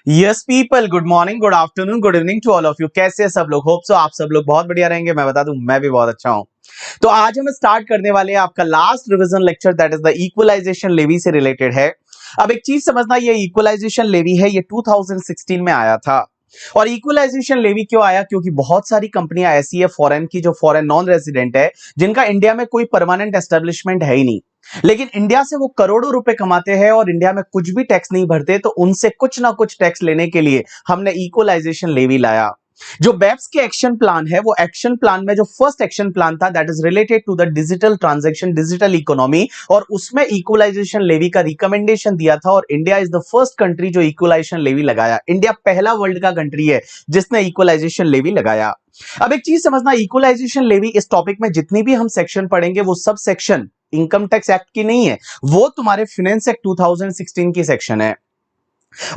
Yes people, good morning, good afternoon, good evening to all of you. कैसे हैं सब लोग? होप सो आप सब लोग बहुत बढ़िया रहेंगे। मैं बता दूं, मैं भी बहुत अच्छा हूं। तो आज हम स्टार्ट करने वाले हैं आपका last revision lecture, that is the equalisation levy से रिलेटेड है। अब एक चीज समझना, ये इक्वलाइजेशन लेवी है, ये 2016 में आया था। और इक्वलाइजेशन लेवी क्यों आया? क्योंकि बहुत सारी कंपनियां ऐसी है फॉरेन की, जो फॉरेन नॉन रेजिडेंट है, जिनका इंडिया में कोई परमानेंट एस्टेब्लिशमेंट है ही नहीं, लेकिन इंडिया से वो करोड़ों रुपए कमाते हैं और इंडिया में कुछ भी टैक्स नहीं भरते। तो उनसे कुछ ना कुछ टैक्स लेने के लिए हमने इक्वलाइजेशन लेवी लाया। जो बेप्स के एक्शन प्लान है, वो एक्शन प्लान में जो फर्स्ट एक्शन प्लान था, that is related to the digital transaction, digital economy, और उसमें इक्वलाइजेशन लेवी का रिकमेंडेशन दिया था। और India is the first country जो इक्वलाइजेशन लेवी लगाया। इंडिया पहला वर्ल्ड का कंट्री है जिसने इक्वलाइजेशन लेवी लगाया। अब एक चीज समझना, इक्वलाइजेशन लेवी इस टॉपिक में जितनी भी हम सेक्शन पढ़ेंगे, वो sub section income tax act की नहीं है, वो तुम्हारे फाइनेंस एक्ट 2016 की सेक्शन है।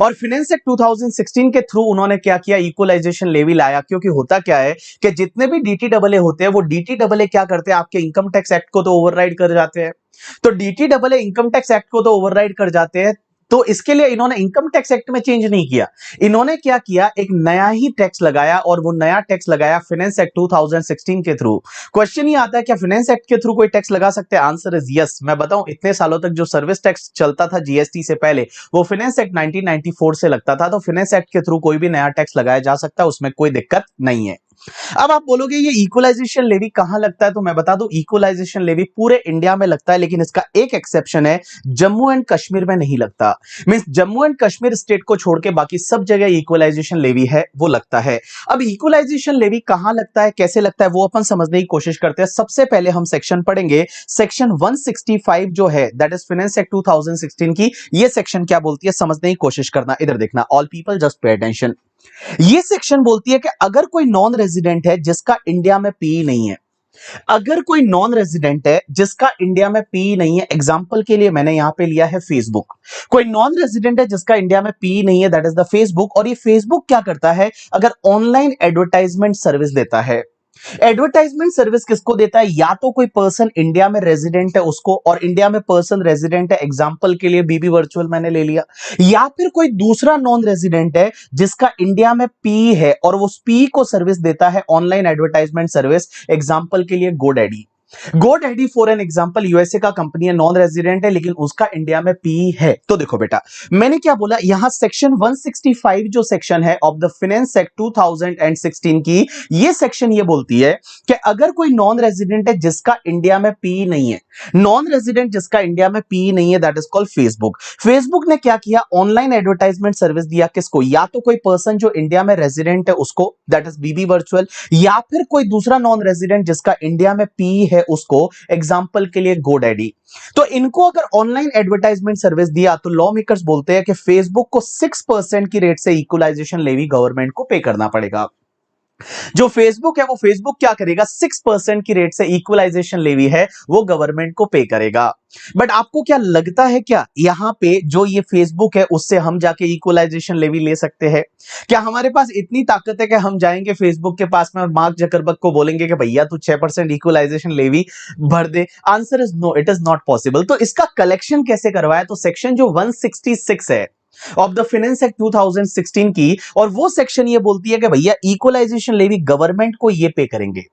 और फाइनेंस एक्ट 2016 के थ्रू उन्होंने क्या किया? इक्वलाइजेशन लेवी लाया। क्योंकि होता क्या है कि जितने भी डीटीडब्ल्यू होते हैं, वो डीटीडब्ल्यू क्या करते हैं? आपके इनकम टैक्स एक्ट को तो ओवरराइड कर जाते हैं। तो डीटीडब्ल्यू इनकम टैक्स एक्ट को तो ओवरराइड कर जाते हैं, तो इसके लिए इन्होंने इनकम टैक्स एक्ट में चेंज नहीं किया। इन्होंने क्या किया? एक नया ही टैक्स लगाया, और वो नया टैक्स लगाया फाइनेंस एक्ट 2016 के थ्रू। क्वेश्चन ये आता है, क्या फाइनेंस एक्ट के थ्रू कोई टैक्स लगा सकते हैं? Answer is yes. मैं बताऊं, इतने सालों तक जो सर्विस टैक्स चलता था जीएसटी से पहले, वो फाइनेंस एक्ट 1994 से लगता था। तो फाइनेंस एक्ट के थ्रू कोई भी नया टैक्स लगाया जा सकता है, उसमें कोई दिक्कत नहीं है। अब आप बोलोगे ये इक्वलाइजेशन लेवी कहां लगता है? तो मैं बता दूं, इक्वलाइजेशन लेवी पूरे इंडिया में लगता है, लेकिन इसका एक एक्सेप्शन है, जम्मू एंड कश्मीर में नहीं लगता। Means Jammu and Kashmir state को छोड़ के बाकी सब जगह इक्वलाइजेशन लेवी है वो लगता है। अब इक्वलाइजेशन लेवी कहां लगता है, कैसे लगता है, वो अपन समझने की कोशिश करते हैं। सबसे पहले हम सेक्शन पढ़ेंगे, सेक्शन 165 जो है, दैट इज फाइनेंस एक्ट 2016 की। ये सेक्शन क्या बोलती है, समझने की कोशिश करना। इधर देखना, all people just pay attention. ये सेक्शन बोलती है कि अगर कोई नॉन रेजिडेंट है जिसका इंडिया में पी नहीं है, अगर कोई नॉन रेजिडेंट है जिसका इंडिया में पी नहीं है, एग्जांपल के लिए मैंने यहां पे लिया है फेसबुक। कोई नॉन रेजिडेंट है जिसका इंडिया में पी नहीं है, दैट इज द फेसबुक। और ये फेसबुक क्या करता है? अगर ऑनलाइन एडवर्टाइजमेंट सर्विस देता है। एडवर्टाइजमेंट सर्विस किसको देता है? या तो कोई पर्सन इंडिया में रेजिडेंट है उसको, और इंडिया में पर्सन रेजिडेंट है, एग्जांपल के लिए बीबी वर्चुअल मैंने ले लिया। या फिर कोई दूसरा नॉन रेजिडेंट है जिसका इंडिया में पी है, और वो पी को सर्विस देता है, ऑनलाइन एडवर्टाइजमेंट सर्विस, एग्जांपल के लिए GoDaddy. GoDaddy for an example USA का कंपनी है, नॉन रेजिडेंट है, लेकिन उसका इंडिया में पी है। तो देखो बेटा, मैंने क्या बोला, यहां सेक्शन 165 जो सेक्शन है ऑफ द फाइनेंस एक्ट 2016 की, ये सेक्शन ये बोलती है कि अगर कोई नॉन रेजिडेंट है जिसका इंडिया में पी नहीं है, नॉन रेजिडेंट जिसका इंडिया में पी नहीं है, that is called Facebook. Facebook ने क्या किया? ऑनलाइन एडवर्टाइजमेंट सर्विस दिया। किसको? या तो कोई पर्सन जो इंडिया में रेजिडेंट है उसको, दैट इज बीबी वर्चुअल, या फिर कोई दूसरा नॉन रेजिडेंट जिसका इंडिया में पी है उसको, एग्जांपल के लिए गोडैडी। तो इनको अगर ऑनलाइन एडवर्टाइजमेंट सर्विस दिया, तो लॉ मेकर्स बोलते हैं कि फेसबुक को 6% की रेट से इक्वलाइजेशन लेवी गवर्नमेंट को पे करना पड़ेगा। जो फेसबुक है, वो फेसबुक क्या करेगा? 6% की रेट से इक्वलाइजेशन लेवी है वो गवर्नमेंट को पे करेगा। बट आपको क्या लगता है, क्या यहां पे जो ये फेसबुक है उससे हम जाके इक्वलाइजेशन लेवी ले सकते हैं? क्या हमारे पास इतनी ताकत है कि हम जाएंगे फेसबुक के पास में और मार्क जकरबर्ग को बोलेंगे कि भैया तू 6% इक्वलाइजेशन लेवी भर दे? Answer is no, it is not possible. तो इसका कलेक्शन कैसे करवाया? तो सेक्शन जो 166 है ऑफ द फाइनेंस एक्ट 2016 की, और वो सेक्शन ये बोलती है कि भैया इक्वलाइजेशन लेवी गवर्नमेंट को ये पे करेंगे।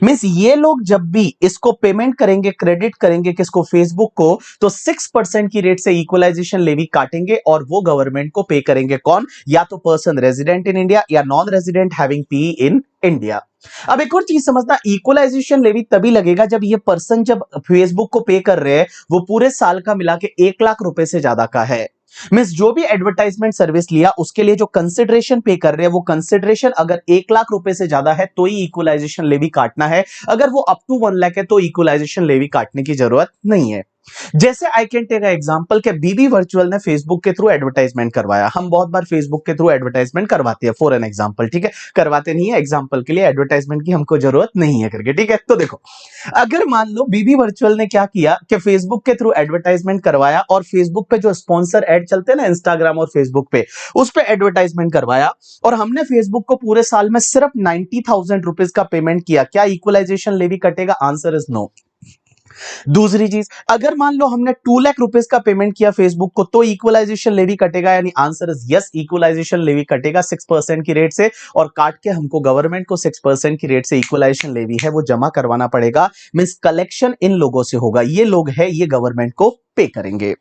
मींस ये लोग जब भी इसको पेमेंट करेंगे, क्रेडिट करेंगे किसको? फेसबुक को, तो 6% की रेट से इक्वलाइजेशन लेवी काटेंगे और वो गवर्नमेंट को पे करेंगे। कौन? या तो पर्सन रेजिडेंट इन इंडिया या non resident having P in India. अब एक और चीज समझना, इक्वलाइजेशन लेवी तभी लगेगा जब ये पर्सन, जब फेसबुक को पे कर रहे हैं, वो पूरे साल का मिला के 1 लाख रुपए से ज्यादा का है। मींस जो भी एडवर्टाइजमेंट सर्विस लिया उसके लिए जो कंसिडरेशन पे कर रहे हैं, वो कंसिडरेशन अगर 1 लाख रुपए से ज्यादा है तो ही इक्वलाइजेशन लेवी काटना है। अगर वो अप टू 1 लाख है तो इक्वलाइजेशन लेवी काटने की जरूरत नहीं है। जैसे आई कैन टेक एग्जांपल के बीबी वर्चुअल ने फेसबुक के थ्रू एडवर्टाइजमेंट करवाया। हम बहुत बार फेसबुक के थ्रू एडवर्टाइजमेंट करवाते हैं, फॉर एन एग्जांपल, ठीक है, करवाते नहीं है, एग्जांपल के लिए, एडवर्टाइजमेंट की हमको जरूरत नहीं है करके, ठीक है। तो देखो, अगर मान लो बीबी वर्चुअल ने क्या किया कि फेसबुक के थ्रू एडवर्टाइजमेंट करवाया, और फेसबुक पे जो स्पॉन्सर एड चलते हैं ना इंस्टाग्राम और फेसबुक पे, उस पे एडवर्टाइजमेंट करवाया, और हमने फेसबुक को पूरे साल में सिर्फ 90,000 रुपीज का पेमेंट किया, क्या इक्वलाइजेशन लेवी कटेगा? Answer is no. दूसरी चीज, अगर मान लो हमने 2 लाख रुपीस का पेमेंट किया फेसबुक को, तो इक्वलाइजेशन लेवी कटेगा? यानी answer is yes, equalisation levy कटेगा 6% की रेट से, और काट के हमको गवर्नमेंट को 6% की रेट से इक्वलाइजेशन लेवी है वो जमा करवाना पड़ेगा। मींस कलेक्शन इन लोगों से होगा, ये लोग है ये गवर्नमेंट को पे करेंगे।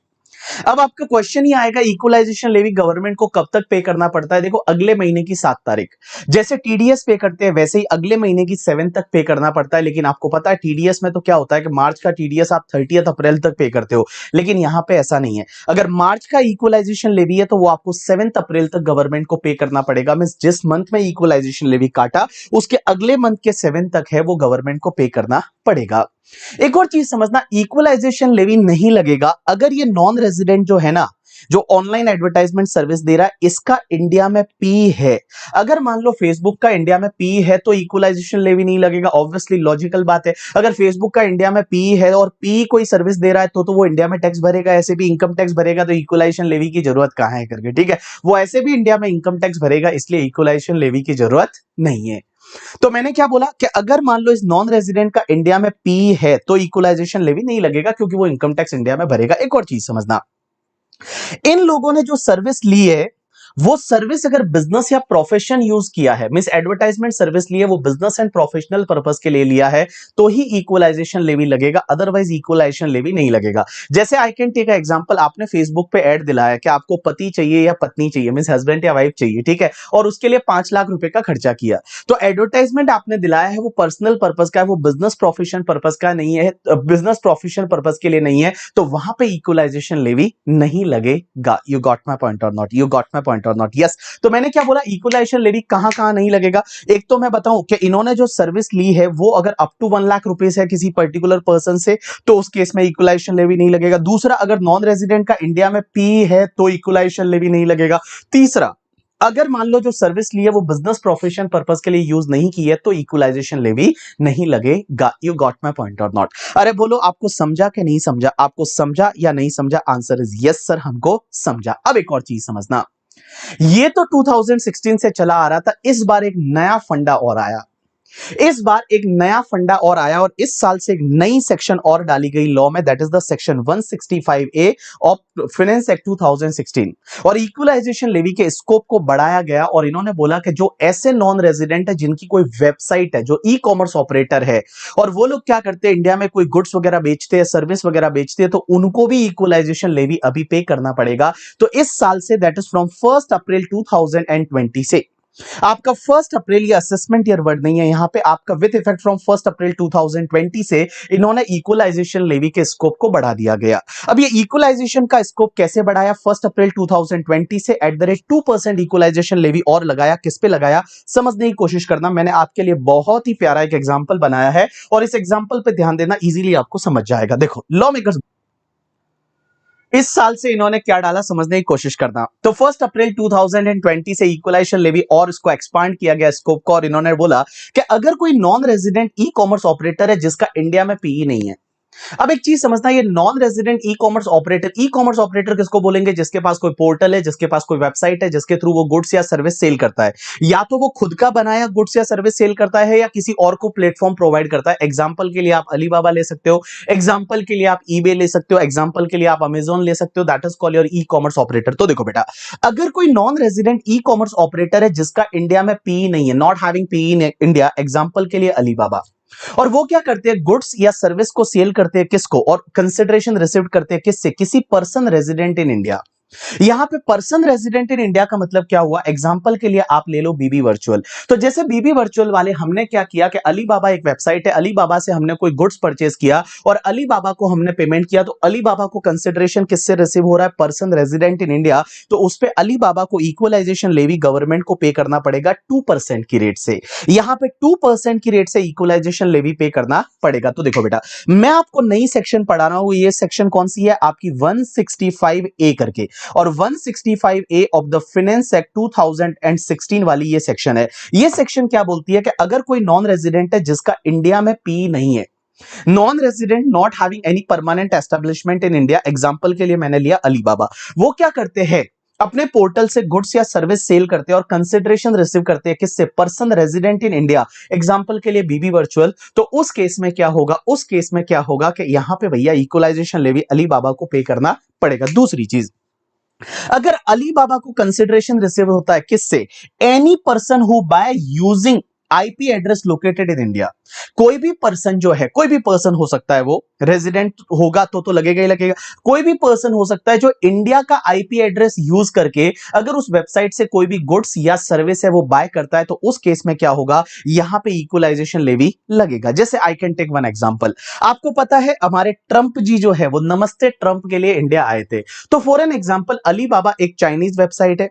अब आपका क्वेश्चन ही आएगा इक्वलाइजेशन लेवी गवर्नमेंट को कब तक पे करना पड़ता है? देखो, अगले महीने की 7 तारीख, जैसे टीडीएस पे करते हैं वैसे ही अगले महीने की 7 तक पे करना पड़ता है। लेकिन आपको पता है टीडीएस में तो क्या होता है कि मार्च का टीडीएस आप 30 अप्रैल तक पे करते हो, लेकिन यहां पे ऐसा नहीं है। अगर मार्च का इक्वलाइजेशन लेवी है तो वो आपको 7 अप्रैल तक गवर्नमेंट को पे करना पड़ेगा। मींस जिस मंथ में इक्वलाइजेशन लेवी काटा उसके अगले मंथ के 7 तक है वो गवर्नमेंट को पे करना पड़ेगा। एक और चीज समझना, इक्वलाइजेशन लेवी नहीं लगेगा अगर ये नॉन रेजिडेंट जो है ना, जो ऑनलाइन एडवर्टाइजमेंट सर्विस दे रहा है, इसका इंडिया में पी है। अगर मान लो फेसबुक का इंडिया में पी है तो इक्वलाइजेशन लेवी नहीं लगेगा। ऑब्वियसली लॉजिकल बात है, अगर फेसबुक का इंडिया में पी है और पी कोई सर्विस दे रहा है तो वो इंडिया में टैक्स भरेगा, ऐसे भी इनकम टैक्स भरेगा, तो इक्वलाइजेशन लेवी की जरूरत कहां है करके, ठीक है। वो ऐसे भी इंडिया में इनकम टैक्स भरेगा, इसलिए इक्वलाइजेशन लेवी की जरूरत नहीं है। तो मैंने क्या बोला कि अगर मान लो इस नॉन रेजिडेंट का इंडिया में पी है तो इक्वलाइजेशन लेवी नहीं लगेगा, क्योंकि वो इनकम टैक्स इंडिया में भरेगा। एक और चीज समझना, इन लोगों ने जो सर्विस ली है वो सर्विस अगर बिजनेस या प्रोफेशन यूज किया है, मींस एडवर्टाइजमेंट सर्विस ली है वो बिजनेस एंड प्रोफेशनल पर्पस के लिए लिया है, तो ही इक्वलाइजेशन लेवी लगेगा, अदरवाइज इक्वलाइजेशन लेवी नहीं लगेगा। जैसे आई कैन टेक एग्जांपल, आपने फेसबुक पे ऐड दिलाया कि आपको पति चाहिए या पत्नी चाहिए, मींस हस्बैंड या वाइफ चाहिए, ठीक है, और उसके लिए 5 लाख रुपए का खर्चा किया। तो एडवर्टाइजमेंट आपने दिलाया है वो पर्सनल पर्पस का है, वो बिजनेस प्रोफेशन पर्पस का नहीं है, बिजनेस प्रोफेशन पर्पस के लिए नहीं है, तो वहां पे इक्वलाइजेशन लेवी नहीं लगेगा। यू गॉट माई पॉइंट और not? You got my point और नॉट? यस। तो मैंने क्या बोला, इक्वलाइजेशन लेवी कहां कहां नहीं लगेगा। एक तो मैं बताऊं कि इन्होंने जो सर्विस ली है वो अगर अप टू 1 लाख रुपीस है किसी पर्टिकुलर पर्सन से, तो उस केस में इक्वलाइजेशन लेवी नहीं लगेगा। दूसरा, अगर नॉन रेजिडेंट का इंडिया में पी है तो इक्वलाइजेशन लेवी नहीं लगेगा। तीसरा, अगर मान लो जो सर्विस ली है वो बिजनेस प्रोफेशन पर्पस के लिए यूज नहीं की है तो इक्वलाइजेशन लेवी नहीं लगेगा। यू गॉट माई पॉइंट और नॉट? अरे बोलो, आपको समझा कि नहीं समझा? आपको समझा या नहीं समझा? आंसर इज यस सर, हमको समझा। अब एक और चीज समझना, ये तो 2016 से चला आ रहा था, इस बार एक नया फंडा और आया। इस बार एक नया फंडा और आया और इस साल से एक नई सेक्शन और डाली गई लॉ में, that is the section 165A of finance act 2016। और इक्वलाइजेशन लेवी के स्कोप को बढ़ाया गया और इन्होंने बोला कि जो ऐसे नॉन रेजिडेंट है जिनकी कोई वेबसाइट है, जो ई कॉमर्स ऑपरेटर है, और वो लोग क्या करते हैं, इंडिया में कोई गुड्स वगैरह बेचते हैं, सर्विस वगैरह बेचते हैं, तो उनको भी इक्वलाइजेशन लेवी अभी पे करना पड़ेगा। तो इस साल से, दैट इज फ्रॉम 1 अप्रैल 2020 से, आपका 1 अप्रैल, ये असेसमेंट ईयर वर्ड नहीं है यहां पे, आपका विद इफेक्ट फ्रॉम 1 अप्रैल 2020 से इन्होंने इक्वलाइजेशन लेवी के स्कोप को बढ़ा दिया गया। अब ये इक्वलाइजेशन का स्कोप कैसे बढ़ाया? 1 अप्रैल 2020 से @2% इक्वलाइजेशन लेवी और लगाया। किस पे लगाया, समझने की कोशिश करना। मैंने आपके लिए बहुत ही प्यारा एक एग्जांपल बनाया है और इस एग्जांपल पे ध्यान देना, इजीली आपको समझ जाएगा। देखो, लॉ मेकर्स इस साल से इन्होंने क्या डाला, समझने की कोशिश करना। तो 1 अप्रैल 2020 से इक्वलाइजेशन लेवी और इसको एक्सपांड किया गया स्कोप को, और इन्होंने बोला कि अगर कोई non resident e commerce operator है जिसका इंडिया में पीई नहीं है। अब एक चीज समझना, ये non resident e commerce operator किसको बोलेंगे? जिसके पास कोई पोर्टल है, जिसके पास कोई वेबसाइट है, जिसके थ्रू वो गुड्स या सर्विस सेल करता है। या तो वो खुद का बनाया गुड्स या सर्विस सेल करता है या किसी और को प्लेटफॉर्म प्रोवाइड करता है। एग्जांपल के लिए आप अलीबाबा ले सकते हो, एग्जांपल के लिए आप ईबे ले सकते हो, एग्जांपल के लिए आप अमेजोन ले सकते हो। That is called your e commerce operator. तो देखो बेटा, अगर कोई non resident e commerce operator है जिसका इंडिया में पी नहीं है, not having P in India, example के लिए अलीबाबा, और वो क्या करते हैं, गुड्स या सर्विस को सेल करते हैं किसको, और कंसिडरेशन रिसीव करते हैं किससे, किसी पर्सन रेजिडेंट इन इंडिया। यहां पे पर्सन रेजिडेंट इन इंडिया का मतलब क्या हुआ? एग्जांपल के लिए आप ले लो बीबी वर्चुअल। तो जैसे बीबी वर्चुअल वाले, हमने क्या किया कि अलीबाबा एक वेबसाइट है, अलीबाबा से हमने कोई गुड्स परचेज किया और अलीबाबा को हमने पेमेंट किया, तो अलीबाबा को कंसिडरेशन किससे रिसीव हो रहा है? Person resident in India. तो उस पे अलीबाबा को इक्वलाइजेशन लेवी गवर्नमेंट को पे करना पड़ेगा 2% की रेट से। यहां पे 2% की रेट से इक्वलाइजेशन लेवी पे करना पड़ेगा। तो देखो बेटा, मैं आपको नई सेक्शन पढ़ा रहा हूं, ये सेक्शन कौन सी है आपकी? 165A करके, और 165A of the finance act 2016 वाली ये सेक्शन है। ये सेक्शन क्या बोलती है कि अगर कोई नॉन रेजिडेंट है जिसका इंडिया में पी नहीं है, non resident not having any permanent establishment in India, example के लिए मैंने लिया अलीबाबा, वो क्या करते हैं, अपने पोर्टल से गुड्स या सर्विस सेल करते हैं और कंसिडरेशन रिसीव करते हैं किससे, person resident in India, example के लिए बीबी वर्चुअल, तो उस केस में क्या होगा, उस केस में क्या होगा कि यहां पे भैया इक्वलाइजेशन लेवी अलीबाबा को पे करना पड़ेगा। दूसरी चीज, अगर अलीबाबा को कंसिडरेशन रिसीव होता है किससे, any person who by using IP address located in India, कोई भी पर्सन जो है, कोई भी पर्सन हो सकता है, वो रेजिडेंट होगा तो लगेगा ही लगेगा, कोई भी पर्सन हो सकता है जो इंडिया का आईपी एड्रेस यूज करके अगर उस वेबसाइट से कोई भी गुड्स या सर्विस है वो बाय करता है, तो उस केस में क्या होगा, यहां पे इक्वलाइजेशन लेवी लगेगा। जैसे I can take one example, आपको पता है हमारे ट्रंप जी जो है वो नमस्ते ट्रंप के लिए इंडिया आए थे, तो फॉर एन एग्जांपल अलीबाबा एक चाइनीज वेबसाइट है,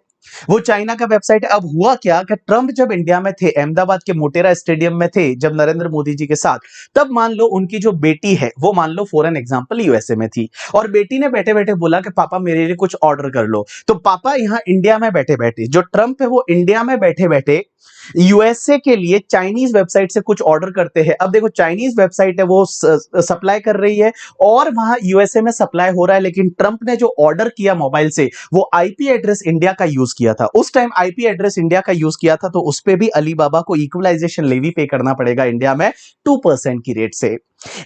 वो चाइना का वेबसाइट है। अब हुआ क्या कि ट्रंप जब इंडिया में थे, अहमदाबाद के मोटेरा स्टेडियम में थे जब नरेंद्र मोदी जी के साथ, तब मान लो उनकी जो बेटी है वो मान लो फॉर एन एग्जांपल यूएसए में थी, और बेटी ने बैठे बैठे बोला कि पापा मेरे लिए कुछ ऑर्डर कर लो, तो पापा यहां इंडिया में बैठे बैठे, जो ट्रंप है वो इंडिया में बैठे बैठे यूएसए के लिए चाइनीज वेबसाइट से कुछ ऑर्डर करते हैं। अब देखो चाइनीज वेबसाइट है वो सप्लाई कर रही है और वहां यूएसए में सप्लाई हो रहा है, लेकिन ट्रंप ने जो ऑर्डर किया मोबाइल से वो आईपी एड्रेस इंडिया का यूज किया था, उस टाइम आईपी एड्रेस इंडिया का यूज किया था, तो उस पे भी अलीबाबा को इक्वलाइजेशन लेवी पे करना पड़ेगा इंडिया में 2% की रेट से।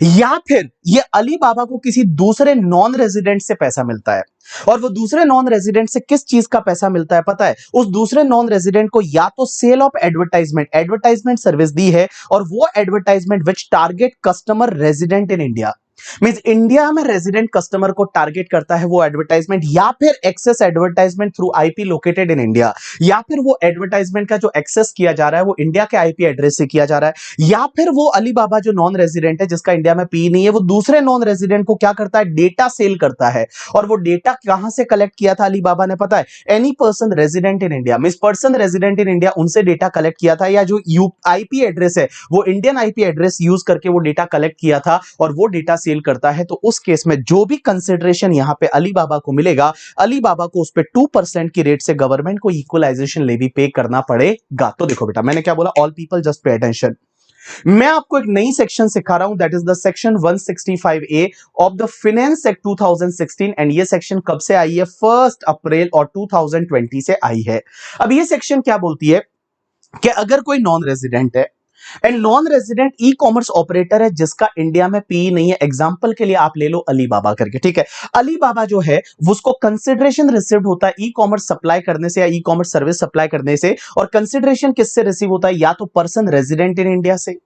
या फिर ये अलीबाबा को किसी दूसरे नॉन रेजिडेंट से पैसा मिलता है, और वो दूसरे नॉन रेजिडेंट से किस चीज का पैसा मिलता है पता है, उस दूसरे नॉन रेजिडेंट को या तो सेल ऑफ एडवर्टाइजमेंट सर्विस दी है, और वो advertisement which target customer resident in India, means India में रेजिडेंट कस्टमर को टारगेट करता है वो एडवर्टाइजमेंट, या फिर access advertisement through IP located in India, या फिर वो एडवर्टाइजमेंट का जो एक्सेस किया जा रहा है वो इंडिया के आईपी एड्रेस से किया जा रहा है, या फिर वो अलीबाबा जो नॉन रेजिडेंट है जिसका इंडिया में पी नहीं है, वो दूसरे नॉन रेजिडेंट को क्या करता है, डेटा सेल करता है। और वो डेटा कहां से कलेक्ट किया था अलीबाबा ने पता है, any person resident in India, means person resident in India, उनसे डेटा कलेक्ट किया था, या जो आईपी एड्रेस है वो इंडियन आईपी एड्रेस यूज करके वो डेटा कलेक्ट किया था और वो डेटा सेल करता है, तो उस केस में जो भी कंसिडरेशन यहां पे अलीबाबा को मिलेगा, अलीबाबा को उस पे 2% की रेट से गवर्नमेंट को इक्वलाइजेशन लेवी पे करना पड़ेगा। तो देखो बेटा मैंने क्या बोला, all people just pay attention, मैं आपको एक नई सेक्शन सिखा रहा हूं, that is the section 165A of the finance act 2016, and ये सेक्शन कब से आई है, 1 अप्रैल और 2020 से आई है। अब ये सेक्शन क्या बोलती है कि अगर कोई नॉन रेजिडेंट है and non resident e commerce operator है जिसका इंडिया में पी नहीं है, एग्जांपल के लिए आप ले लो अलीबाबा करके, ठीक है, अलीबाबा जो है उसको कंसिडरेशन रिसीव्ड होता है ई कॉमर्स सप्लाई करने से या ई कॉमर्स सर्विस सप्लाई करने से, और कंसिडरेशन किससे रिसीव होता है, या तो पर्सन रेजिडेंट इन इंडिया से,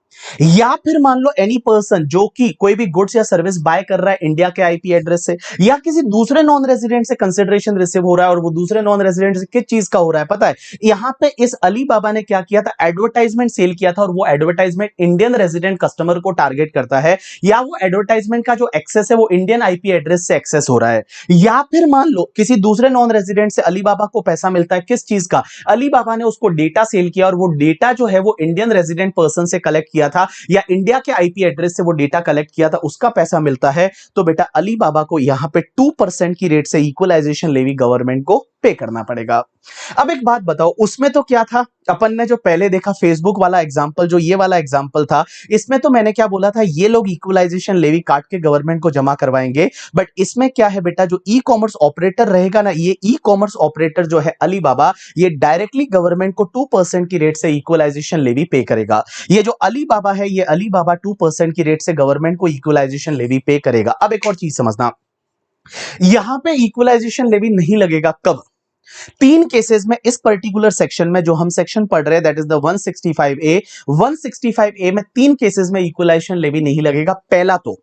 या फिर मान लो एनी पर्सन जो कि कोई भी गुड्स या सर्विस बाय कर रहा है इंडिया के आईपी एड्रेस से, या किसी दूसरे नॉन रेजिडेंट से कंसिडरेशन रिसीव हो रहा है, और वो दूसरे नॉन रेजिडेंट से किस चीज का हो रहा है पता है, यहां पे इस अलीबाबा ने क्या किया था, एडवर्टाइजमेंट सेल किया था, और वो एडवर्टाइजमेंट इंडियन रेजिडेंट कस्टमर को टारगेट करता है, या वो एडवर्टाइजमेंट का जो एक्सेस है वो इंडियन आईपी एड्रेस से एक्सेस हो रहा है, या फिर मान लो किसी दूसरे नॉन रेजिडेंट से अलीबाबा को पैसा मिलता है किस चीज का, अलीबाबा ने उसको डेटा सेल किया और वो डेटा जो है वो इंडियन रेजिडेंट पर्सन से कलेक्ट किया था या इंडिया के आईपी एड्रेस से वो डेटा कलेक्ट किया था, उसका पैसा मिलता है, तो बेटा अलीबाबा को यहां पे 2% की रेट से इक्वलाइजेशन लेवी गवर्नमेंट को पे करना पड़ेगा। अब एक बात बताओ, उसमें तो क्या था, अपन ने जो पहले देखा फेसबुक वाला एग्जांपल, जो ये वाला एग्जांपल था, इसमें तो मैंने क्या बोला था, ये लोग इक्वलाइजेशन लेवी काट के गवर्नमेंट को जमा करवाएंगे, बट इसमें क्या है बेटा, जो ई कॉमर्स ऑपरेटर रहेगा ना, ये ई कॉमर्स ऑपरेटर जो है अलीबाबा, ये डायरेक्टली गवर्नमेंट को 2% की रेट से इक्वलाइजेशन लेवी पे करेगा। ये जो अलीबाबा है, ये अलीबाबा 2% की रेट से गवर्नमेंट को इक्वलाइजेशन लेवी पे करेगा। अब एक और चीज समझना, यहां पे इक्वलाइजेशन लेवी नहीं लगेगा कब, 3 केसेस में इस पर्टिकुलर सेक्शन में जो हम सेक्शन पढ़ रहे हैं, दैट इज द 165A में 3 केसेस में इक्वलाइजेशन लेवी नहीं लगेगा। पहला तो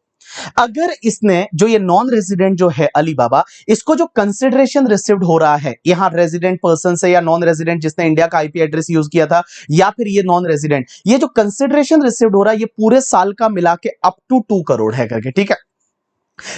अगर इसने जो ये नॉन रेजिडेंट जो है अलीबाबा, इसको जो कंसिडरेशन रिसीव्ड हो रहा है यहां रेजिडेंट पर्सन से या नॉन रेजिडेंट जिसने इंडिया का आईपी एड्रेस यूज किया था, या फिर ये नॉन रेजिडेंट, ये जो कंसिडरेशन रिसीव्ड हो रहा है ये पूरे साल का मिला के अप टू 2 करोड़ है करके, ठीक है,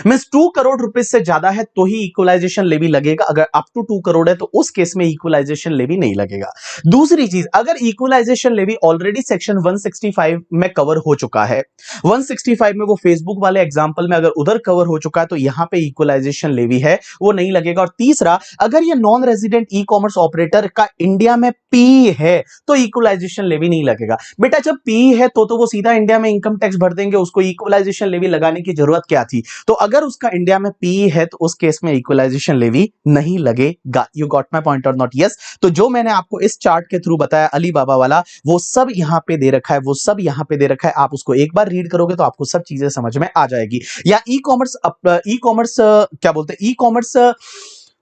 मींस 2 करोड़ रुपए से ज्यादा है तो ही इक्वलाइजेशन लेवी लगेगा, अगर अप टू 2 करोड़ है तो उस केस में इक्वलाइजेशन लेवी नहीं लगेगा। दूसरी चीज, अगर इक्वलाइजेशन लेवी ऑलरेडी सेक्शन 165 में कवर हो चुका है, 165 में वो फेसबुक वाले एग्जांपल में अगर उधर कवर हो चुका है तो यहां पे इक्वलाइजेशन लेवी है वो नहीं लगेगा। और तीसरा, अगर ये non resident e commerce operator का इंडिया में पी है तो इक्वलाइजेशन लेवी नहीं लगेगा। बेटा जब पी है तो वो सीधा इंडिया में इनकम टैक्स भर देंगे, उसको इक्वलाइजेशन लेवी लगाने की जरूरत क्या थी। तो अगर उसका इंडिया में पीई है तो उस केस में इक्वलाइजेशन लेवी नहीं लगेगा। यू गॉट माय पॉइंट और नॉट? यस। तो जो मैंने आपको इस चार्ट के थ्रू बताया अलीबाबा वाला, वो सब यहां पे दे रखा है, वो सब यहां पे दे रखा है। आप उसको एक बार रीड करोगे तो आपको सब चीजें समझ में आ जाएगी। या ई कॉमर्स क्या बोलते हैं, ई कॉमर्स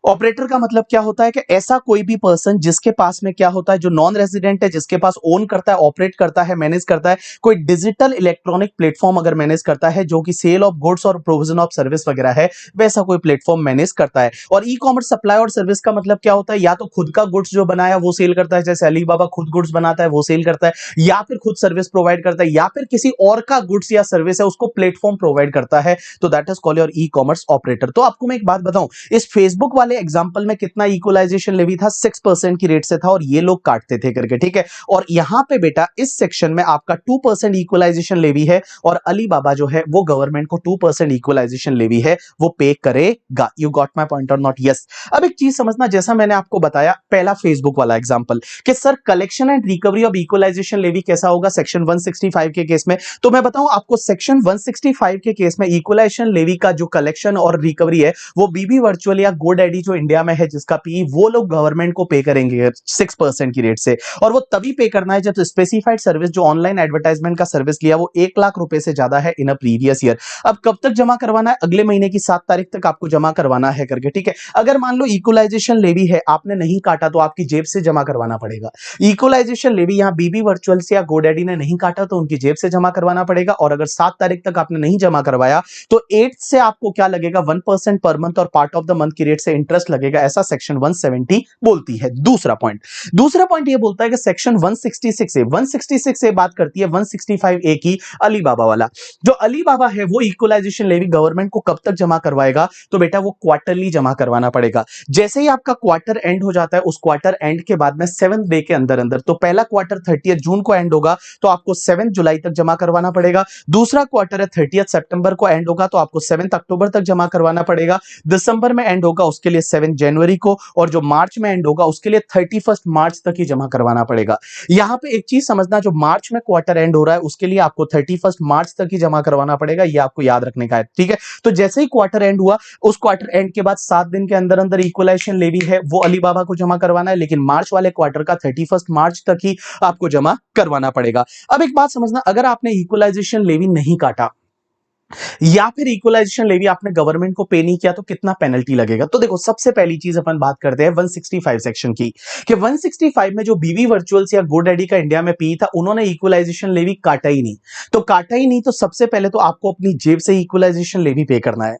ऑपरेटर का मतलब क्या होता है कि ऐसा कोई भी पर्सन जिसके पास में क्या होता है, जो नॉन रेजिडेंट है, जिसके पास ओन करता है, ऑपरेट करता है, मैनेज करता है कोई डिजिटल इलेक्ट्रॉनिक प्लेटफॉर्म, अगर मैनेज करता है जो कि सेल ऑफ गुड्स और प्रोविजन ऑफ सर्विस वगैरह है, वैसा कोई प्लेटफॉर्म मैनेज करता है। और ई कॉमर्स सप्लाई और सर्विस का मतलब क्या होता है, या तो खुद का गुड्स जो बनाया वो सेल करता है, जैसे अलीबाबा खुद गुड्स बनाता है वो सेल करता है, या फिर खुद सर्विस प्रोवाइड करता है, या फिर किसी और का गुड्स या सर्विस है उसको प्लेटफॉर्म प्रोवाइड करता है, तो that is called your e commerce operator. तो आपको मैं एक बात बताऊं, इस फेसबुक वाले एग्जांपल में कितना इक्वलाइजेशन लेवी था, 6% की रेट से था, और ये लोग काटते थे करके, ठीक है। और यहां पे बेटा इस सेक्शन में आपका 2% इक्वलाइजेशन लेवी है, और अलीबाबा जो है वो गवर्नमेंट को 2% इक्वलाइजेशन लेवी है वो पे करेगा। यू गॉट माय पॉइंट और नॉट? यस। अब एक चीज समझना, जैसा मैंने आपको बताया पहला फेसबुक वाला एग्जांपल कि sir collection and recovery of equalisation levy कैसा होगा सेक्शन 165 के केस में, तो मैं बताऊं आपको सेक्शन 165 के केस में इक्वलाइजेशन लेवी का जो कलेक्शन और रिकवरी है वो बीबी वर्चुअल या गोडैडी जो इंडिया में है जिसका पी, वो लोग गवर्नमेंट को पे करेंगे 6% की रेट से। और वो तभी पे करना है जब स्पेसिफाइड सर्विस जो ऑनलाइन एडवर्टाइजमेंट का सर्विस लिया वो 1 लाख रुपए से ज्यादा है इन अ प्रीवियस ईयर। अब कब तक जमा करवाना है, अगले महीने की 7 तारीख तक आपको जमा करवाना है करके, ठीक है। अगर मान लो इक्वलाइजेशन लेवी है आपने नहीं काटा तो आपकी जेब से जमा करवाना पड़ेगा। इक्वलाइजेशन लेवी यहां बीबी वर्चुअल से या गोडैडी ने नहीं काटा तो उनकी जेब से जमा करवाना पड़ेगा। और अगर 7 तारीख तक आपने नहीं जमा करवाया तो 8 से आपको क्या लगेगा, 1% पर मंथ और पार्ट ऑफ द मंथ की रेट से इंटरेस्ट लगेगा, ऐसा सेक्शन 170 बोलती है। दूसरा पॉइंट ये बोलता है कि सेक्शन 166 ए बात करती है 165 ए की, अलीबाबा वाला। जो अलीबाबा है वो इक्वलाइजेशन लेवी गवर्नमेंट को कब तक जमा करवाएगा, तो बेटा वो क्वार्टरली जमा करवाना पड़ेगा। जैसे ही आपका क्वार्टर एंड हो जाता है उस क्वार्टर एंड के बाद में 7 डे के अंदर अंदर, तो पहला क्वार्टर 30 जून को एंड होगा तो आपको 7 जुलाई तक जमा करवाना पड़ेगा। दूसरा क्वार्टर है 30 सितंबर को एंड होगा तो आपको 7 अक्टूबर तक जमा करवाना पड़ेगा। दिसंबर में एंड होगा उसके लिए 7 जनवरी को, और जो मार्च में एंड होगा उसके लिए 31 मार्च तक ही जमा करवाना पड़ेगा। यहां पे एक चीज समझना, जो मार्च में क्वार्टर एंड हो रहा है उसके लिए आपको 31 मार्च तक ही जमा करवाना पड़ेगा, ये आपको याद रखने का है, ठीक है। तो जैसे ही क्वार्टर एंड हुआ उस क्वार्टर एंड के बाद 7 दिन के अंदर अंदर इक्वलाइजेशन लेवी है वो अलीबाबा को जमा करवाना है, लेकिन मार्च वाले क्वार्टर का 31 मार्च तक ही आपको जमा करवाना पड़ेगा। अब एक बात समझना, अगर आपने इक्वलाइजेशन लेवी नहीं काटा या फिर इक्वलाइजेशन लेवी आपने गवर्नमेंट को पे नहीं किया तो कितना पेनल्टी लगेगा। तो देखो सबसे पहली चीज अपन बात करते हैं 165 सेक्शन की, कि 165 में जो बीवी वर्चुअल्स या गोडैडी का इंडिया में पी था उन्होंने इक्वलाइजेशन लेवी काटा ही नहीं। तो काटा ही नहीं तो सबसे पहले तो आपको अपनी जेब से इक्वलाइजेशन लेवी पे करना है।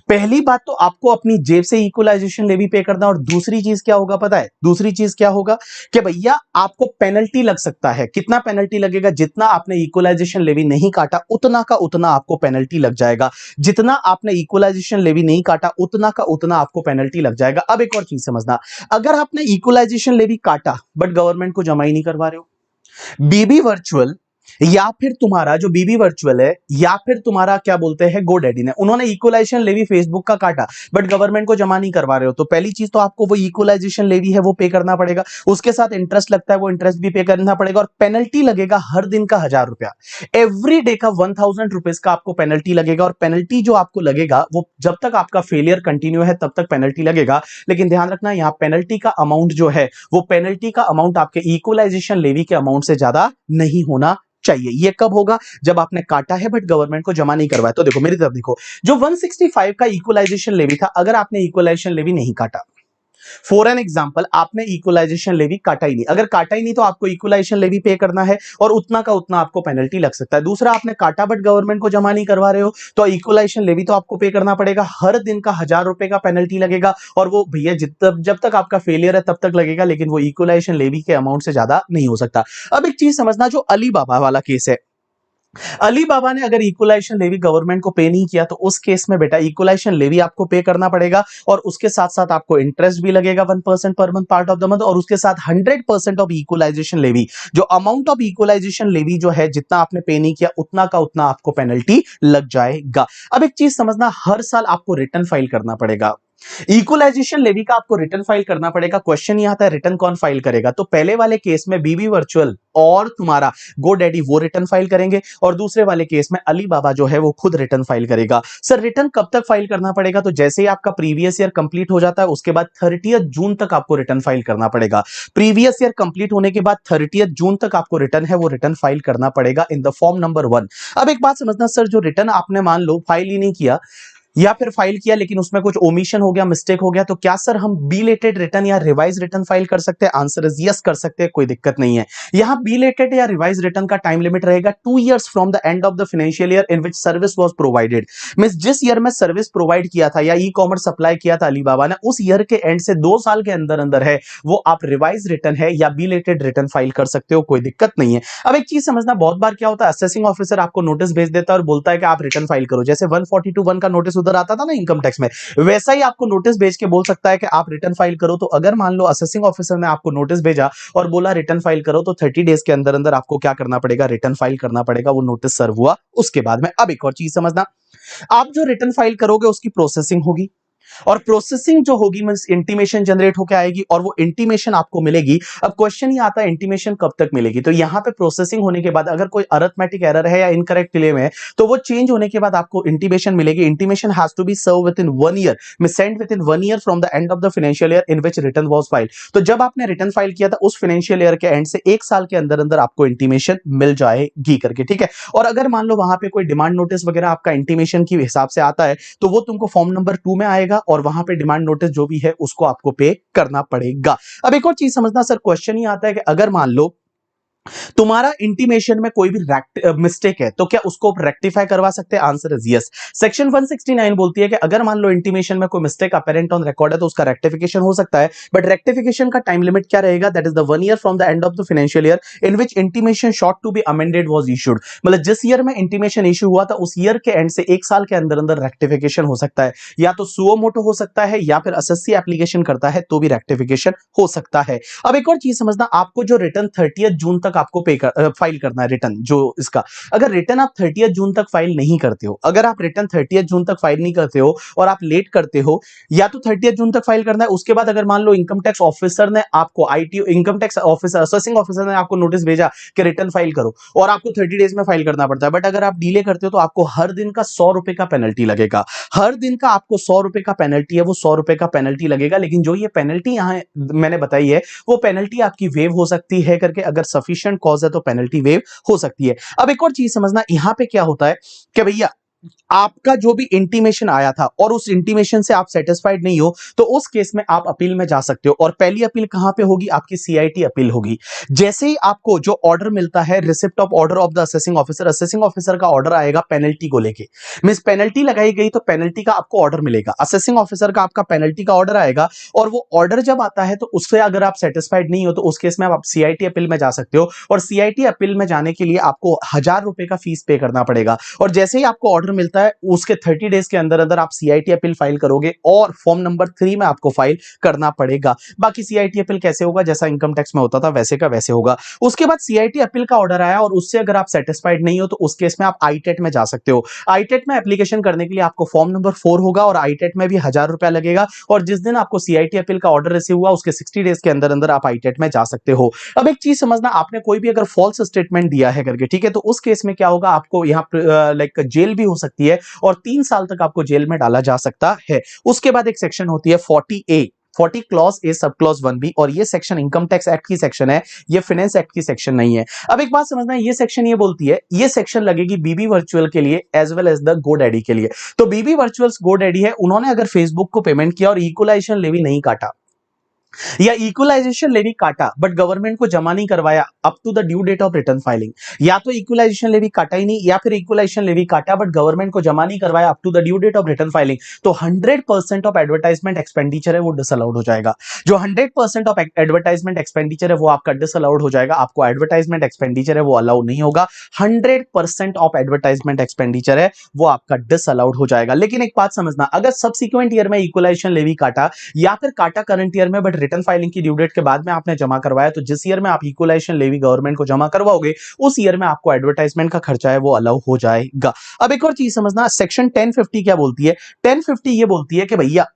पहली बात तो आपको अपनी जेब से इक्वलाइजेशन लेवी पे करना, और दूसरी चीज क्या होगा पता है, दूसरी चीज क्या होगा कि भैया आपको पेनल्टी लग सकता है। कितना पेनल्टी लगेगा, जितना आपने इक्वलाइजेशन लेवी नहीं काटा उतना का उतना आपको पेनल्टी लग जाएगा, जितना आपने इक्वलाइजेशन लेवी नहीं काटा उतना का उतना आपको पेनल्टी लग जाएगा। अब एक और चीज समझना, अगर आपने इक्वलाइजेशन लेवी काटा बट गवर्नमेंट को जमा ही नहीं करवा रहे हो, बीबी वर्चुअल या फिर तुम्हारा जो बीबी वर्चुअल है या फिर तुम्हारा क्या बोलते हैं गोडैडी ने, उन्होंने इक्वलाइजेशन लेवी फेसबुक का काटा बट गवर्नमेंट को जमा नहीं करवा रहे हो, तो पहली चीज तो आपको वो इक्वलाइजेशन लेवी है वो पे करना पड़ेगा, उसके साथ इंटरेस्ट लगता है वो इंटरेस्ट भी पे करना पड़ेगा, और पेनल्टी लगेगा हर दिन का 1000 रुपया, एवरी डे का 1000 रुपीज का आपको पेनल्टी लगेगा। और पेनल्टी जो आपको लगेगा वो जब तक आपका फेलियर कंटिन्यू है तब तक पेनल्टी लगेगा। लेकिन ध्यान रखना यहाँ पेनल्टी का अमाउंट जो है वो पेनल्टी का अमाउंट आपके इक्वलाइजेशन लेवी के अमाउंट से ज्यादा नहीं होना चाहिए। ये कब होगा, जब आपने काटा है बट गवर्नमेंट को जमा नहीं करवाया। तो देखो मेरी तरफ देखो, जो 165 का इक्वलाइजेशन लेवी था, अगर आपने इक्वलाइजेशन लेवी नहीं काटा, फॉर एन एग्जांपल आपने इक्वलाइजेशन लेवी काटा ही नहीं, अगर काटा ही नहीं तो आपको इक्वलाइजेशन लेवी पे करना है और उतना का उतना आपको पेनल्टी लग सकता है। दूसरा, आपने काटा बट गवर्नमेंट को जमा नहीं करवा रहे हो तो इक्वलाइजेशन लेवी तो आपको पे करना पड़ेगा, हर दिन का 1000 रुपए का पेनल्टी लगेगा, और वो भैया जब तक आपका फेलियर है तब तक लगेगा, लेकिन वो इक्वलाइजेशन लेवी के अमाउंट से ज्यादा नहीं हो सकता। अब एक चीज समझना, जो अलीबाबा वाला केस है, अलीबाबा ने अगर इक्वलाइजेशन लेवी गवर्नमेंट को पे नहीं किया तो उस केस में बेटा इक्वलाइजेशन लेवी आपको पे करना पड़ेगा, और उसके साथ साथ आपको इंटरेस्ट भी लगेगा 1% per month part of the month, और उसके साथ 100% ऑफ इक्वलाइजेशन लेवी, जो अमाउंट ऑफ इक्वलाइजेशन लेवी जो है जितना आपने पे नहीं किया उतना का उतना आपको पेनल्टी लग जाएगा। अब एक चीज समझना, हर साल आपको रिटर्न फाइल करना पड़ेगा। इक्वलाइजेशन लेवी का आपको रिटर्न फाइल करना पड़ेगा। क्वेश्चन ये आता है रिटर्न कौन फाइल करेगा, तो पहले वाले केस में बीबी वर्चुअल और तुम्हारा गोडैडी वो रिटर्न फाइल करेंगे और दूसरे वाले केस में अली बाबा जो है वो खुद रिटर्न फाइल करेगा। सर रिटर्न कब तक फाइल करना पड़ेगा, तो जैसे ही आपका प्रीवियस ईयर कंप्लीट हो जाता है उसके बाद 30 जून तक आपको रिटर्न फाइल करना पड़ेगा। प्रीवियस ईयर कंप्लीट होने के बाद 30 जून तक आपको रिटर्न है वो रिटर्न फाइल करना पड़ेगा इन द फॉर्म नंबर 1। अब एक बात समझना सर, जो रिटर्न आपने मान लो फाइल ही नहीं किया या फिर फाइल किया लेकिन उसमें कुछ ओमिशन हो गया, मिस्टेक हो गया, तो क्या सर हम बिलेटेड रिटर्न या रिवाइज रिटर्न फाइल कर सकते हैं? आंसर इज यस, कर सकते हैं, कोई दिक्कत नहीं है। यहां बिलेटेड या रिवाइज रिटर्न का टाइम लिमिट रहेगा 2 years from the end of the financial year in which service was provided. Means जिस ईयर में सर्विस प्रोवाइड किया था या ई कॉमर्स सप्लाई किया था अलीबाबा ने, उस ईयर के एंड से 2 साल के अंदर अंदर है वो आप रिवाइज रिटर्न है या बिलेटेड रिटर्न फाइल कर सकते हो, कोई दिक्कत नहीं है। अब एक चीज समझना, बहुत बार क्या होता है, असेसिंग ऑफिसर आपको नोटिस भेज देता है और बोलता है कि आप रिटर्न फाइल करो। जैसे 142(1) का नोटिस उधर आता था ना इनकम टैक्स में, वैसा ही आपको नोटिस भेज के बोल सकता है कि आप रिटर्न फाइल करो। तो अगर मान लो असेसिंग ऑफिसर ने आपको नोटिस भेजा और बोला रिटर्न फाइल करो, तो 30 डेज के अंदर अंदर आपको क्या करना पड़ेगा, रिटर्न फाइल करना पड़ेगा। वो नोटिस सर्व हुआ उसके बाद में। अब एक और चीज समझना, आप जो रिटर्न फाइल करोगे उसकी प्रोसेसिंग होगी और प्रोसेसिंग जो होगी मींस इंटीमेशन जनरेट होकर आएगी और वो इंटीमेशन आपको मिलेगी। अब क्वेश्चन ये आता है इंटीमेशन कब तक मिलेगी, तो यहां पे प्रोसेसिंग होने के बाद अगर कोई अरिथमेटिक एरर है या इनकरेक्ट क्लेम है तो वो चेंज होने के बाद आपको इंटीमेशन मिलेगी। Intimation has to be serve within 1 year, means send within 1 year from the end of the financial year in which return was filed. तो जब आपने रिटर्न फाइल किया था उस फाइनेंशियल ईयर के एंड से 1 साल के अंदर अंदर आपको इंटीमेशन मिल जाएगी करके, ठीक है। और अगर मान लो वहां पे कोई डिमांड नोटिस वगैरह आपका इंटीमेशन के हिसाब से आता है तो वो तुमको फॉर्म नंबर 2 में आएगा और वहां पे डिमांड नोटिस जो भी है उसको आपको पे करना पड़ेगा। अब एक और चीज समझना सर, क्वेश्चन ही आता है कि अगर मान लो तुम्हारा इंटीमेशन में कोई भी मिस्टेक है तो क्या उसको रेक्टिफाई करवा सकते हैं? Answer is yes. सेक्शन 169 बोलती है कि अगर मान लो इंटीमेशन में कोई मिस्टेक अपेरेंट ऑन रिकॉर्ड है तो उसका रेक्टिफिकेशन हो सकता है, बट रेक्टिफिकेशन का टाइम लिमिट क्या रहेगा, that is the 1 year from the end of the financial year in which intimation sought to be amended was issued. मतलब जिस ईयर में इंटीमेशन इशू हुआ था उस ईयर के एंड से 1 साल के अंदर अंदर रेक्टिफिकेशन हो सकता है, या तो सुओ मोटो हो सकता है या फिर एसएससी एप्लीकेशन करता है तो भी रेक्टिफिकेशन हो सकता है। अब एक और चीज समझना, आपको जो रिटर्न 30 जून तक आपको फाइल करना है रिटर्न, जो इसका अगर रिटर्न आप 30 जून तक फाइल नहीं करते हो, अगर आप रिटर्न 30 जून तक फाइल नहीं करते हो और आप लेट करते हो, या तो 30 जून तक फाइल करना है, उसके बाद अगर मान लो इनकम टैक्स ऑफिसर ने आपको IT income tax officer assessing officer ने आपको नोटिस भेजा कि रिटर्न फाइल करो और आपको 30 डेज में फाइल करना पड़ता है, बट अगर आप डिले करते हो तो आपको हर दिन का 100 रुपए का पेनल्टी लगेगा। हर दिन का आपको 100 रुपए का पेनल्टी है, वो 100 रुपए का पेनल्टी लगेगा। लेकिन जो ये पेनल्टी यहां मैंने बताई है वो पेनल्टी आपकी वेव हो सकती है करके, अगर सफिशिएंट कॉज है तो पेनल्टी वेव हो सकती है। अब एक और चीज समझना, यहां पे क्या होता है कि भैया आपका जो भी इंटीमेशन आया था और उस इंटीमेशन से आप सेटिस्फाइड नहीं हो तो उस केस में आप अपील में जा सकते हो। और पहली अपील कहां पे होगी, आपकी सीआईटी अपील होगी। जैसे ही आपको जो ऑर्डर मिलता है, receipt of order of the assessing officer का ऑर्डर आएगा पेनल्टी को लेके, मींस पेनल्टी लगाई गई तो पेनल्टी का आपको ऑर्डर मिलेगा। असेसिंग ऑफिसर का आपका पेनल्टी का ऑर्डर आएगा और वो ऑर्डर जब आता है तो उससे अगर आप सेटिस्फाइड नहीं हो तो उस केस में आप सीआईटी अपील में जा सकते हो। और सीआईटी अपील में जाने के लिए आपको 1000 रुपए का फीस पे करना पड़ेगा। और जैसे ही आपको ऑर्डर मिलता है उसके 30 डेज के अंदर अंदर आप सीआईटी अपील फाइल करोगे और फॉर्म नंबर 3 में आपको फाइल करना पड़ेगा। बाकी सीआईटी अपील कैसे होगा, जैसा इनकम टैक्स में होता था वैसे का वैसे होगा। उसके बाद सीआईटी अपील का ऑर्डर आया और उससे अगर आप सेटिस्फाइड नहीं हो तो उस केस में आप आईटेट में जा सकते हो। आईटेट में एप्लीकेशन करने के लिए आपको फॉर्म नंबर 4 होगा और आईटेट में भी 1000 रुपया लगेगा। और जिस दिन आपको सीआईटी अपील का ऑर्डर रिसीव हुआ उसके 60 डेज के अंदर अंदर आप आईटेट में जा सकते हो। अब एक चीज समझना, आपने कोई भी अगर फॉल्स स्टेटमेंट दिया है करके, ठीक है, तो उस केस में क्या होगा, आपको यहाँ लाइक जेल भी हो सकती है और 3 साल तक आपको जेल में डाला जा सकता है। उसके बाद एक सेक्शन होती है 40 clause A sub clause 1B और ये सेक्शन इनकम टैक्स एक्ट की सेक्शन है, ये फाइनेंस एक्ट की सेक्शन नहीं है। अब एक बात समझना, ये सेक्शन ये बोलती है, ये सेक्शन लगेगी बीबी वर्चुअल के लिए as well as the GoDaddy के लिए। तो बीबी वर्चुअल्स गोडैडी है, उन्होंने अगर फेसबुक को पेमेंट किया और इक्वलाइजेशन लेवी नहीं काटा या इक्वलाइजेशन लेवी काटा बट गवर्नमेंट को जमा नहीं करवाया up to the due date of return filing, या तो इक्वलाइजेशन लेवी काटा ही नहीं या फिर इक्वलाइजेशन लेवी काटा बट गवर्नमेंट को जमा नहीं करवाया up to the due date of return filing, तो 100% ऑफ एडवर्टाइजमेंट एक्सपेंडिचर है वो डिसअलाउड हो जाएगा। जो 100% ऑफ एडवर्टाइजमेंट एक्सपेंडिचर है वो आपका डिसअलाउड हो जाएगा, आपको एडवर्टाइजमेंट एक्सपेंडिचर है वो अलाउ नहीं होगा। 100% ऑफ एडवर्टाइजमेंट एक्सपेंडिचर है वो आपका डिसअलाउड हो जाएगा। लेकिन एक बात समझना, अगर सब्सिक्वेंट ईयर में इक्वलाइजेशन लेवी काटा या फिर काटा करंट ईयर में बट रिटर्न फाइलिंग की ड्यू डेट के बाद में आपने जमा करवाया, तो जिस ईयर में आप इक्वलाइजेशन लेवी गवर्नमेंट को जमा करवाओगे उस ईयर में आपको एडवर्टाइजमेंट का खर्चा है वो अलाउ हो जाएगा। अब एक और चीज समझना, सेक्शन 1050 क्या बोलती है, 1050 ये बोलती है कि भैया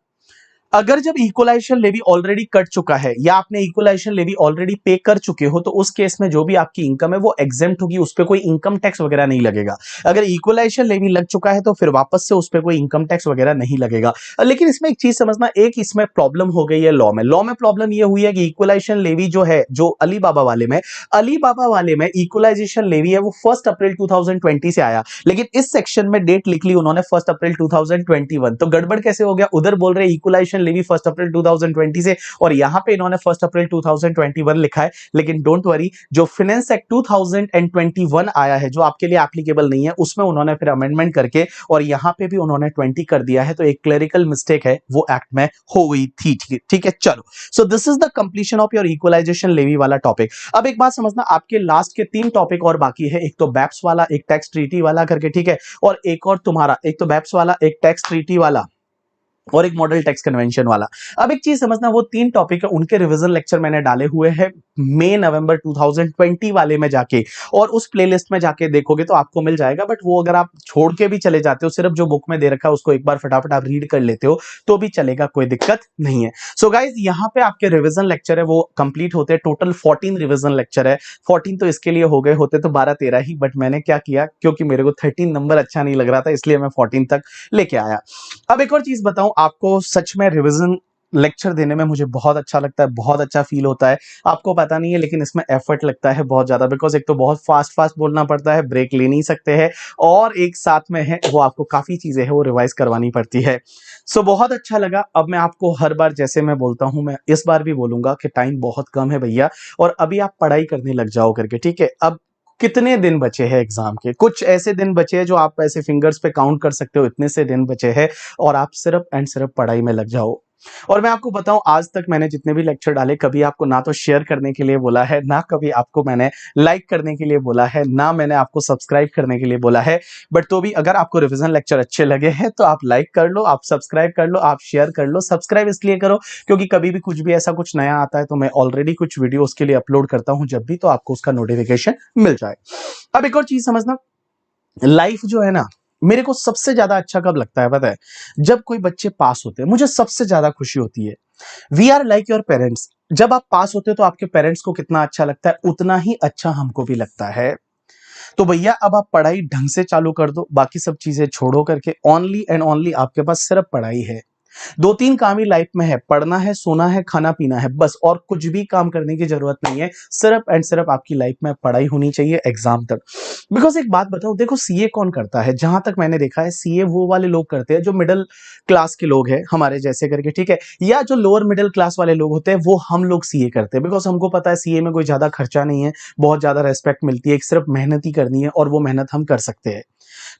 अगर जब इक्वलाइजेशन लेवी ऑलरेडी कट चुका है या आपने इक्वलाइजेशन लेवी ऑलरेडी पे कर चुके हो तो उस केस में जो भी आपकी इनकम है वो एग्जेम्प्ट होगी, उस पर कोई इनकम टैक्स वगैरह नहीं लगेगा। अगर इक्वलाइजेशन लेवी लग चुका है तो फिर वापस से उस पर कोई इनकम टैक्स वगैरह नहीं लगेगा। लेकिन इसमें एक चीज समझना, एक इसमें प्रॉब्लम हो गई है लॉ में प्रॉब्लम ये हुई है कि इक्वलाइजेशन लेवी जो है, जो अलीबाबा वाले में इक्वलाइजेशन लेवी है वो 1 अप्रैल 2020 से आया, लेकिन इस सेक्शन में डेट लिख ली उन्होंने 1 अप्रैल 2021। तो गड़बड़ कैसे हो गया, उधर बोल रहे इक्वलाइजेशन लेवी 1 अप्रैल 2020 से और यहां पे इन्होंने 1 अप्रैल 2021 लिखा है। लेकिन डोंट वरी, जो फाइनेंस एक्ट 2021 आया है जो आपके लिए एप्लीकेबल नहीं है, उसमें उन्होंने फिर अमेंडमेंट करके और यहां पे भी उन्होंने 20 कर दिया है। तो एक क्लरिकल मिस्टेक है वो एक्ट में हो गई थी। ठीक है, चलो, so this is the completion of your equalisation levy वाला टॉपिक। अब एक बात समझना, आपके लास्ट के 3 टॉपिक और बाकी है, एक तो बैप्स वाला, एक टैक्स ट्रीटी वाला करके, ठीक है, और एक और तुम्हारा, एक तो बैप्स वाला, एक टैक्स ट्रीटी वाला और एक मॉडल टैक्स कन्वेंशन वाला। अब एक चीज समझना, वो 3 टॉपिक है, उनके रिवीजन लेक्चर मैंने डाले हुए हैं मई नवंबर 2020 वाले में जाके, और उस प्लेलिस्ट में जाके देखोगे तो आपको मिल जाएगा। बट वो अगर आप छोड़ के भी चले जाते हो, सिर्फ जो बुक में दे रखा है उसको एक बार फटाफट आप रीड कर लेते हो तो भी चलेगा, कोई दिक्कत नहीं है। सो गाइज, यहाँ पे आपके रिवीजन लेक्चर है वो कंप्लीट होते हैं। टोटल 14 रिवीजन लेक्चर है। 14 तो इसके लिए हो गए, होते तो 12-13 ही, बट मैंने क्या किया, क्योंकि मेरे को 13 नंबर अच्छा नहीं लग रहा था, इसलिए मैं 14 तक लेके आया। अब एक और चीज बताऊं आपको, सच में रिवीजन लेक्चर देने में मुझे बहुत अच्छा लगता है, बहुत अच्छा फील होता है। आपको पता नहीं है, लेकिन इसमें एफर्ट लगता है बहुत ज्यादा, बिकॉज एक तो बहुत फास्ट फास्ट बोलना पड़ता है, ब्रेक ले नहीं सकते हैं, और एक साथ में है वो आपको काफी चीजें है वो रिवाइज करवानी पड़ती है। सो बहुत अच्छा लगा। अब मैं आपको हर बार जैसे मैं बोलता हूं, मैं इस बार भी बोलूंगा कि टाइम बहुत कम है भैया, और अभी आप पढ़ाई करने लग जाओ करके, ठीक है। अब कितने दिन बचे हैं एग्जाम के, कुछ ऐसे दिन बचे हैं जो आप ऐसे फिंगर्स पे काउंट कर सकते हो, इतने से दिन बचे हैं, और आप सिर्फ एंड सिर्फ पढ़ाई में लग जाओ। और मैं आपको बताऊं, आज तक मैंने जितने भी लेक्चर डाले, कभी आपको ना तो शेयर करने के लिए बोला है, ना कभी आपको मैंने लाइक करने के लिए बोला है, ना मैंने आपको सब्सक्राइब करने के लिए बोला है। बट तो भी अगर आपको रिवीजन लेक्चर अच्छे लगे हैं तो आप लाइक कर लो, आप सब्सक्राइब कर लो, आप शेयर कर लो। सब्सक्राइब इसलिए करो क्योंकि कभी भी कुछ भी ऐसा कुछ नया आता है तो मैं ऑलरेडी कुछ वीडियो उसके लिए अपलोड करता हूं जब भी, तो आपको उसका नोटिफिकेशन मिल जाए। अब एक और चीज समझना, लाइफ जो है ना, मेरे को सबसे ज्यादा अच्छा कब लगता है पता है, जब कोई बच्चे पास होते हैं, मुझे सबसे ज्यादा खुशी होती है। We are like your parents. जब आप पास होते हो तो आपके पेरेंट्स को कितना अच्छा लगता है, उतना ही अच्छा हमको भी लगता है। तो भैया अब आप पढ़ाई ढंग से चालू कर दो, बाकी सब चीजें छोड़ो करके, ओनली एंड ओनली आपके पास सिर्फ पढ़ाई है। 2-3 काम ही लाइफ में है, पढ़ना है, सोना है, खाना पीना है, बस, और कुछ भी काम करने की जरूरत नहीं है। सिर्फ एंड सिर्फ आपकी लाइफ में पढ़ाई होनी चाहिए एग्जाम तक। बिकॉज एक बात बताओ, देखो सीए कौन करता है, जहां तक मैंने देखा है सीए वो वाले लोग करते हैं जो मिडिल क्लास के लोग हैं हमारे जैसे करके, ठीक है, या जो लोअर मिडिल क्लास वाले लोग होते हैं वो हम लोग सीए करते हैं। बिकॉज हमको पता है सीए में कोई ज्यादा खर्चा नहीं है, बहुत ज्यादा रेस्पेक्ट मिलती है, सिर्फ मेहनत ही करनी है और वो मेहनत हम कर सकते हैं।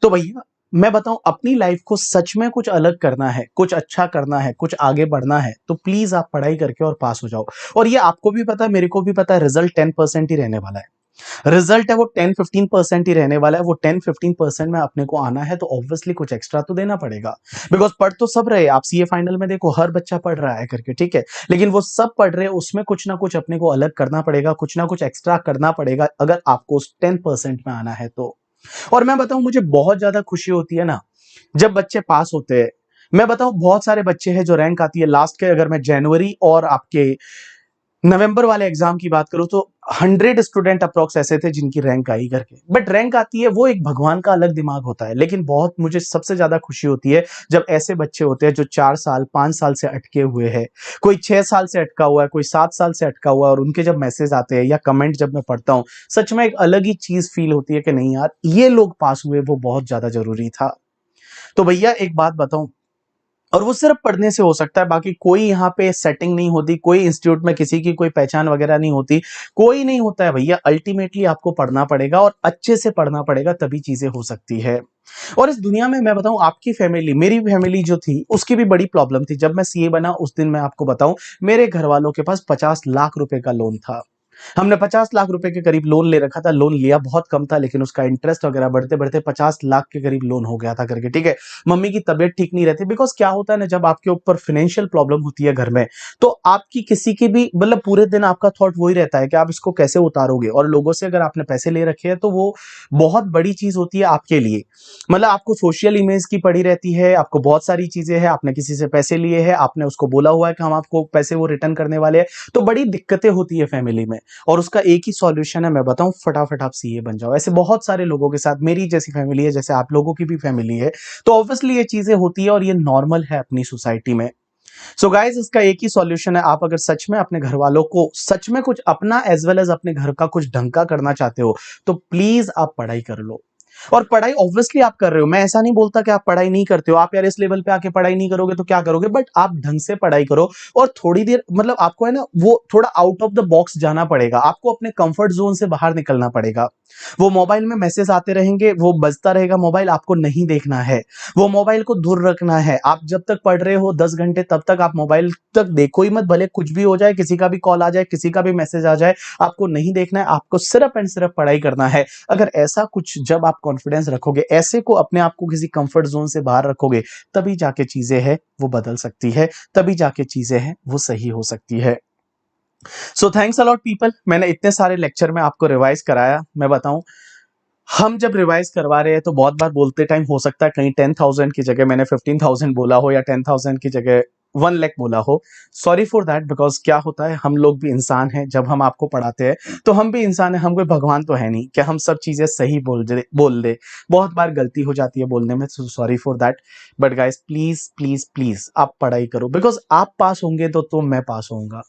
तो भैया मैं बताऊं, अपनी लाइफ को सच में कुछ अलग करना है, कुछ अच्छा करना है, कुछ आगे बढ़ना है, तो प्लीज आप पढ़ाई करके और पास हो जाओ। और ये आपको भी पता है, मेरे को भी पता है, रिजल्ट 10% ही रहने वाला है। रिजल्ट है वो 10-15% ही रहने वाला है। वो 10-15% में अपने को आना है तो ऑब्वियसली कुछ एक्स्ट्रा तो देना पड़ेगा। बिकॉज पढ़ तो सब रहे, आप सीए फाइनल में देखो हर बच्चा पढ़ रहा है करके, ठीक है, लेकिन वो सब पढ़ रहे हैं, उसमें कुछ ना कुछ अपने को अलग करना पड़ेगा, कुछ ना कुछ एक्स्ट्रा करना पड़ेगा अगर आपको उस 10% में आना है तो। और मैं बताऊं, मुझे बहुत ज्यादा खुशी होती है ना जब बच्चे पास होते हैं। मैं बताऊं, बहुत सारे बच्चे हैं जो रैंक आती है लास्ट के, अगर मैं जनवरी और आपके नवंबर वाले एग्जाम की बात करूं तो 100 स्टूडेंट अप्रोक्स ऐसे थे जिनकी रैंक आई करके। बट रैंक आती है वो एक भगवान का अलग दिमाग होता है, लेकिन बहुत मुझे सबसे ज्यादा खुशी होती है जब ऐसे बच्चे होते हैं जो 4 साल 5 साल से अटके हुए हैं, कोई 6 साल से अटका हुआ है, कोई 7 साल से अटका हुआ है, और उनके जब मैसेज आते हैं या कमेंट जब मैं पढ़ता हूं, सच में एक अलग ही चीज फील होती है कि नहीं यार, ये लोग पास हुए वो बहुत ज्यादा जरूरी था। तो भैया एक बात बताऊं, और वो सिर्फ पढ़ने से हो सकता है, बाकी कोई यहाँ पे सेटिंग नहीं होती, कोई इंस्टीट्यूट में किसी की कोई पहचान वगैरह नहीं होती, कोई नहीं होता है भैया। अल्टीमेटली आपको पढ़ना पड़ेगा और अच्छे से पढ़ना पड़ेगा, तभी चीजें हो सकती है। और इस दुनिया में मैं बताऊं, आपकी फैमिली, मेरी फैमिली जो थी उसकी भी बड़ी प्रॉब्लम थी। जब मैं सीए बना उस दिन मैं आपको बताऊं, मेरे घर वालों के पास 50 लाख रुपए का लोन था। हमने 50 लाख रुपए के करीब लोन ले रखा था, लोन लिया बहुत कम था लेकिन उसका इंटरेस्ट वगैरह बढ़ते बढ़ते 50 लाख के करीब लोन हो गया था करके, ठीक है। मम्मी की तबीयत ठीक नहीं रहती, बिकॉज क्या होता है ना, जब आपके ऊपर फाइनेंशियल प्रॉब्लम होती है घर में, तो आपकी किसी की भी मतलब पूरे दिन आपका थॉट वही रहता है कि आप इसको कैसे उतारोगे। और लोगों से अगर आपने पैसे ले रखे हैं तो वो बहुत बड़ी चीज होती है आपके लिए। मतलब आपको सोशल इमेज की पड़ी रहती है, आपको बहुत सारी चीजें हैं, आपने किसी से पैसे लिए हैं, आपने उसको बोला हुआ है कि हम आपको पैसे वो रिटर्न करने वाले हैं, तो बड़ी दिक्कतें होती है फैमिली में। और उसका एक ही सॉल्यूशन है, मैं बताऊं, फटाफट आप सीए बन जाओ। ऐसे बहुत सारे लोगों के साथ, मेरी जैसी फैमिली है, जैसे आप लोगों की भी फैमिली है, तो ऑब्वियसली ये चीजें होती है और ये नॉर्मल है अपनी सोसाइटी में। सो गाइज, इसका एक ही सॉल्यूशन है। आप अगर सच में अपने घर वालों को सच में कुछ अपना एज वेल एज अपने घर का कुछ ढंग का करना चाहते हो, तो प्लीज आप पढ़ाई कर लो। और पढ़ाई ऑब्वियसली आप कर रहे हो, मैं ऐसा नहीं बोलता कि आप पढ़ाई नहीं करते हो। आप यार इस लेवल पे आके पढ़ाई नहीं करोगे तो क्या करोगे, बट आप ढंग से पढ़ाई करो। और थोड़ी देर मतलब आपको है ना, वो थोड़ा आउट ऑफ द बॉक्स जाना पड़ेगा, आपको अपने कंफर्ट जोन से बाहर निकलना पड़ेगा। वो मोबाइल में मैसेज आते रहेंगे, वो बजता रहेगा मोबाइल, आपको नहीं देखना है। वो मोबाइल को दूर रखना है। आप जब तक पढ़ रहे हो 10 घंटे, तब तक आप मोबाइल तक देखो ही मत, भले कुछ भी हो जाए, किसी का भी कॉल आ जाए, किसी का भी मैसेज आ जाए, आपको नहीं देखना है। आपको सिर्फ एंड सिर्फ पढ़ाई करना है। अगर ऐसा कुछ जब आप कॉन्फिडेंस रखोगे, ऐसे को अपने आप को किसी कंफर्ट जोन से बाहर रखोगे, तभी जाके चीजें हैं वो बदल सकती है, तभी जाके चीजें हैं वो सही हो सकती है। सो थैंक्स अलॉट पीपल, मैंने इतने सारे लेक्चर में आपको रिवाइज कराया। मैं बताऊं, हम जब रिवाइज करवा रहे हैं तो बहुत बार बोलते टाइम हो सकता है कहीं 10,000 की जगह मैंने 15,000 बोला हो, या 10,000 की जगह 1 लाख बोला हो। सॉरी फॉर दैट, बिकॉज क्या होता है, हम लोग भी इंसान हैं। जब हम आपको पढ़ाते हैं तो हम भी इंसान हैं, हम कोई भगवान तो है नहीं कि हम सब चीजें सही बोल दे। बहुत बार गलती हो जाती है बोलने में, so sorry for that. But guys, please please please आप पढ़ाई करो, बिकॉज आप पास होंगे तो मैं पास होऊंगा।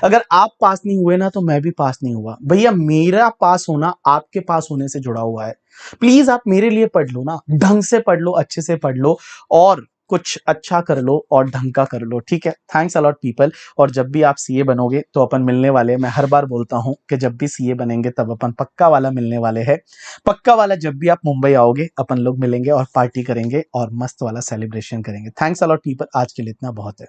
अगर आप पास नहीं हुए ना, तो मैं भी पास नहीं हुआ। भैया, मेरा पास होना आपके पास होने से जुड़ा हुआ है। प्लीज आप मेरे लिए पढ़ लो ना, ढंग से पढ़ लो, अच्छे से पढ़ लो, और कुछ अच्छा कर लो और ढंग का कर लो, ठीक है। Thanks a lot people. और जब भी आप सीए बनोगे तो अपन मिलने वाले हैं। मैं हर बार बोलता हूं कि जब भी सीए बनेंगे तब अपन पक्का वाला मिलने वाले हैं। पक्का वाला, जब भी आप मुंबई आओगे अपन लोग मिलेंगे और पार्टी करेंगे और मस्त वाला सेलिब्रेशन करेंगे। थैंक्स अलॉट पीपल, आज के लिए इतना बहुत है।